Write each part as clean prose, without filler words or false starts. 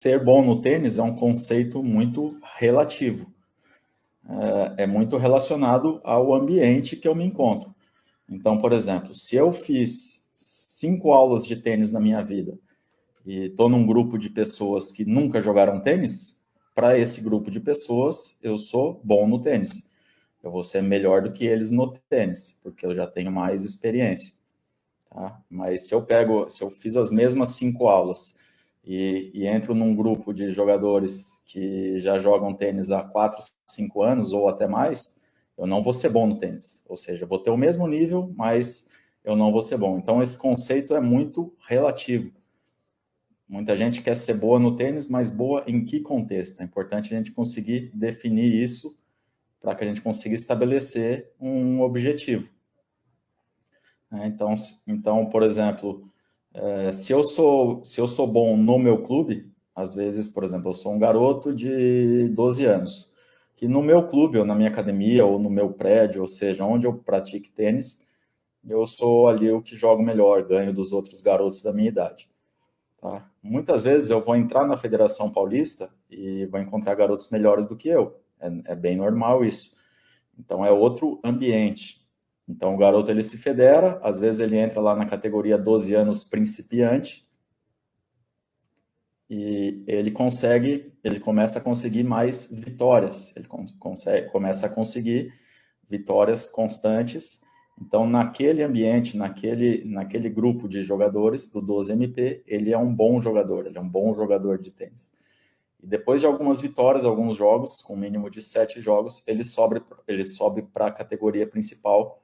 ser bom no tênis é um conceito muito relativo. É muito relacionado ao ambiente que eu me encontro. Então, por exemplo, se eu fiz 5 aulas de tênis na minha vida e estou num grupo de pessoas que nunca jogaram tênis, para esse grupo de pessoas, eu sou bom no tênis. Eu vou ser melhor do que eles no tênis, porque eu já tenho mais experiência. Tá? Mas se eu fiz as mesmas 5 aulas e entro num grupo de jogadores que já jogam tênis há 4, 5 anos ou até mais, eu não vou ser bom no tênis. Ou seja, eu vou ter o mesmo nível, mas eu não vou ser bom. Então, esse conceito é muito relativo. Muita gente quer ser boa no tênis, mas boa em que contexto? É importante a gente conseguir definir isso para que a gente consiga estabelecer um objetivo. Então, por exemplo, se eu sou bom no meu clube, às vezes, por exemplo, eu sou um garoto de 12 anos, que no meu clube, ou na minha academia, ou no meu prédio, ou seja, onde eu pratique tênis, eu sou ali o que jogo melhor, ganho dos outros garotos da minha idade. Tá? Muitas vezes eu vou entrar na Federação Paulista e vou encontrar garotos melhores do que eu. É bem normal isso. Então, é outro ambiente. Então, o garoto ele se federa, às vezes ele entra lá na categoria 12 anos principiante e ele começa a conseguir mais vitórias, ele começa a conseguir vitórias constantes. Então, naquele ambiente, naquele grupo de jogadores do 12MP, ele é um bom jogador, ele é um bom jogador de tênis. E depois de algumas vitórias, alguns jogos, com um mínimo de 7 jogos, ele sobe para a categoria principal,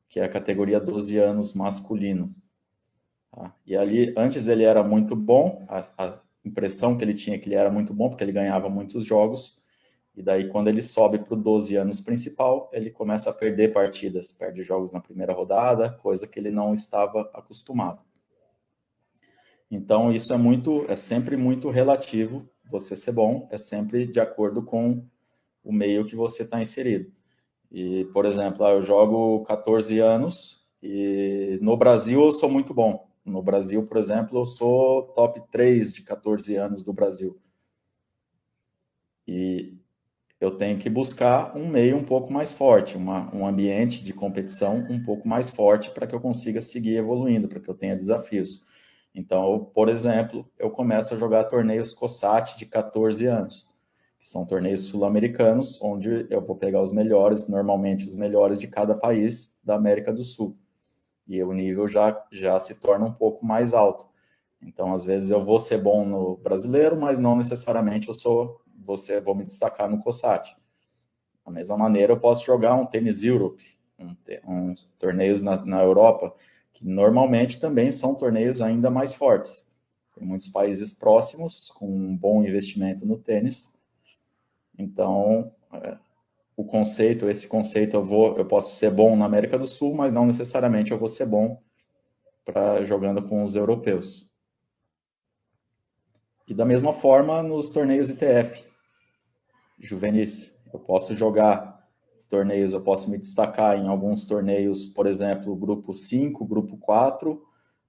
que é a categoria 12 anos masculino. Tá? E ali, antes ele era muito bom, a impressão que ele tinha é que ele era muito bom, porque ele ganhava muitos jogos, e daí quando ele sobe para o 12 anos principal, ele começa a perder partidas, perde jogos na primeira rodada, coisa que ele não estava acostumado. Então, isso é sempre muito relativo, você ser bom, é sempre de acordo com o meio que você está inserido. E, por exemplo, eu jogo 14 anos e no Brasil eu sou muito bom. No Brasil, por exemplo, eu sou top 3 de 14 anos do Brasil. E eu tenho que buscar um meio um pouco mais forte, um ambiente de competição um pouco mais forte para que eu consiga seguir evoluindo, para que eu tenha desafios. Então, por exemplo, eu começo a jogar torneios COSAT de 14 anos, que são torneios sul-americanos, onde eu vou pegar os melhores, normalmente os melhores de cada país da América do Sul. E o nível já se torna um pouco mais alto. Então, às vezes, eu vou ser bom no brasileiro, mas não necessariamente vou me destacar no COSAT. Da mesma maneira, eu posso jogar um Tennis Europe, uns torneios na Europa, que normalmente também são torneios ainda mais fortes. Tem muitos países próximos com um bom investimento no tênis. Então, esse conceito eu posso ser bom na América do Sul, mas não necessariamente eu vou ser bom jogando com os europeus. E da mesma forma nos torneios ITF, juvenis. Eu posso jogar torneios, eu posso me destacar em alguns torneios, por exemplo, grupo 5, grupo 4,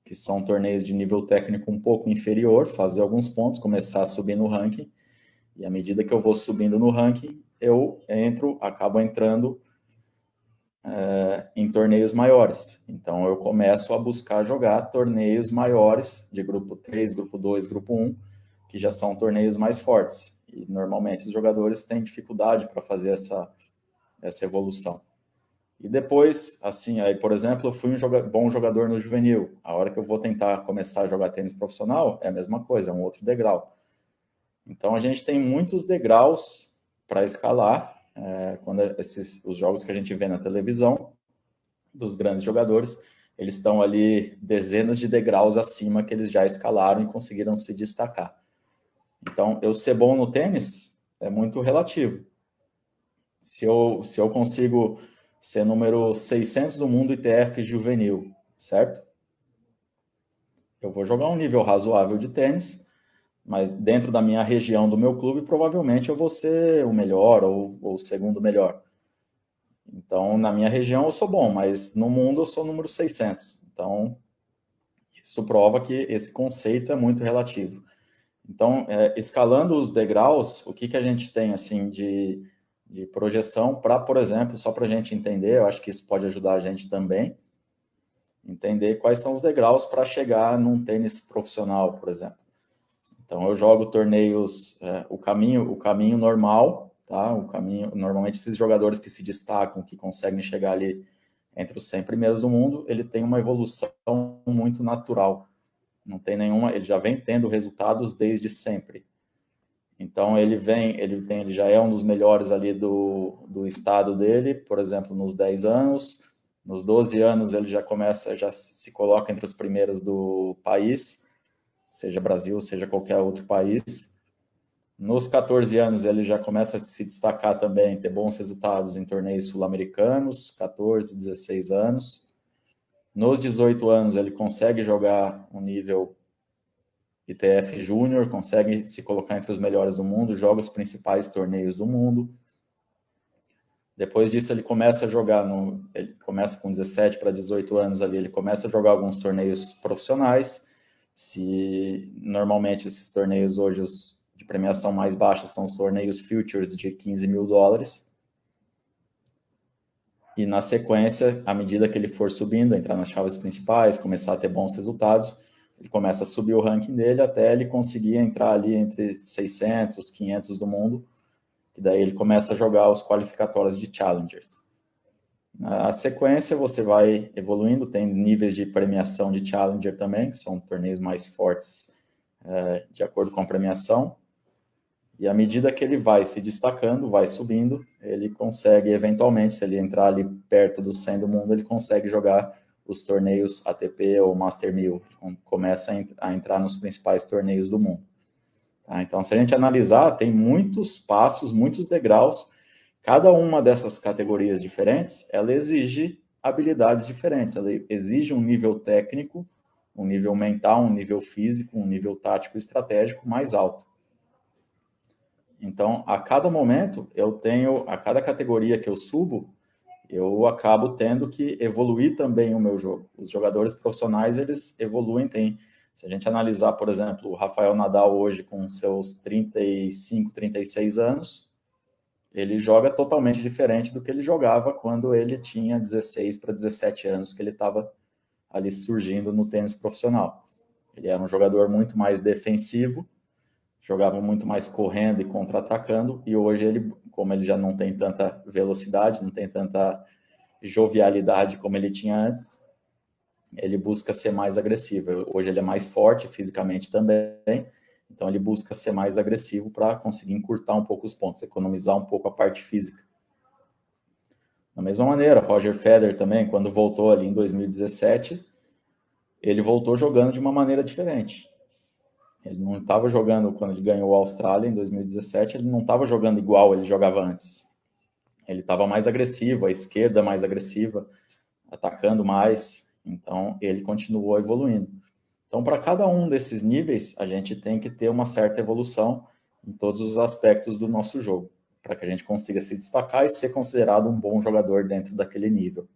que são torneios de nível técnico um pouco inferior, fazer alguns pontos, começar a subir no ranking, e à medida que eu vou subindo no ranking, eu acabo entrando em torneios maiores. Então, eu começo a buscar jogar torneios maiores, de grupo 3, grupo 2, grupo 1, que já são torneios mais fortes. E, normalmente, os jogadores têm dificuldade para fazer essa evolução. E depois, assim, aí, por exemplo, eu fui bom jogador no juvenil. A hora que eu vou tentar começar a jogar tênis profissional, é a mesma coisa, é um outro degrau. Então, a gente tem muitos degraus para escalar, quando os jogos que a gente vê na televisão, dos grandes jogadores, eles estão ali dezenas de degraus acima que eles já escalaram e conseguiram se destacar. Então, eu ser bom no tênis é muito relativo. Se eu consigo ser número 600 do mundo ITF juvenil, certo? Eu vou jogar um nível razoável de tênis, mas dentro da minha região, do meu clube, provavelmente eu vou ser o melhor ou o segundo melhor. Então, na minha região eu sou bom, mas no mundo eu sou o número 600. Então, isso prova que esse conceito é muito relativo. Então, escalando os degraus, o que a gente tem assim de projeção para, por exemplo, só para a gente entender, eu acho que isso pode ajudar a gente também, entender quais são os degraus para chegar num tênis profissional, por exemplo. Então, eu jogo torneios, o caminho normal, tá? O caminho, normalmente esses jogadores que se destacam, que conseguem chegar ali entre os 100 primeiros do mundo, ele tem uma evolução muito natural. Não tem nenhuma, ele já vem tendo resultados desde sempre. Então ele já é um dos melhores ali do estado dele, por exemplo, nos 10 anos. Nos 12 anos ele já se coloca entre os primeiros do país, seja Brasil, seja qualquer outro país. Nos 14 anos ele já começa a se destacar também, ter bons resultados em torneios sul-americanos, 14, 16 anos. Nos 18 anos ele consegue jogar um nível ITF Júnior, consegue se colocar entre os melhores do mundo, joga os principais torneios do mundo. Depois disso ele começa a jogar, ele começa com 17 para 18 anos ali, ele começa a jogar alguns torneios profissionais. Se normalmente esses torneios hoje, os de premiação mais baixa, são os torneios futures de $15 mil. E na sequência, à medida que ele for subindo, entrar nas chaves principais, começar a ter bons resultados, ele começa a subir o ranking dele até ele conseguir entrar ali entre 600, 500 do mundo, e daí ele começa a jogar os qualificatórios de Challengers. Na sequência, você vai evoluindo, tem níveis de premiação de Challenger também, que são torneios mais fortes de acordo com a premiação, e à medida que ele vai se destacando, vai subindo, ele consegue, eventualmente, se ele entrar ali perto do 100 do mundo, ele consegue jogar os torneios ATP ou Master 1000, começa a entrar nos principais torneios do mundo. Tá? Então, se a gente analisar, tem muitos passos, muitos degraus, cada uma dessas categorias diferentes, ela exige habilidades diferentes, ela exige um nível técnico, um nível mental, um nível físico, um nível tático e estratégico mais alto. Então, a cada momento, a cada categoria que eu subo, eu acabo tendo que evoluir também o meu jogo. Os jogadores profissionais, eles evoluem, se a gente analisar, por exemplo, o Rafael Nadal hoje com seus 35, 36 anos, ele joga totalmente diferente do que ele jogava quando ele tinha 16 para 17 anos, que ele estava ali surgindo no tênis profissional. Ele era um jogador muito mais defensivo, jogava muito mais correndo e contra-atacando, e hoje ele, como ele já não tem tanta velocidade, não tem tanta jovialidade como ele tinha antes, ele busca ser mais agressivo. Hoje ele é mais forte fisicamente também, então ele busca ser mais agressivo para conseguir encurtar um pouco os pontos, economizar um pouco a parte física. Da mesma maneira, Roger Federer também, quando voltou ali em 2017, ele voltou jogando de uma maneira diferente. Ele não estava jogando, quando ele ganhou a Austrália em 2017, ele não estava jogando igual ele jogava antes. Ele estava mais agressivo, a esquerda mais agressiva, atacando mais, então ele continuou evoluindo. Então, para cada um desses níveis, a gente tem que ter uma certa evolução em todos os aspectos do nosso jogo, para que a gente consiga se destacar e ser considerado um bom jogador dentro daquele nível.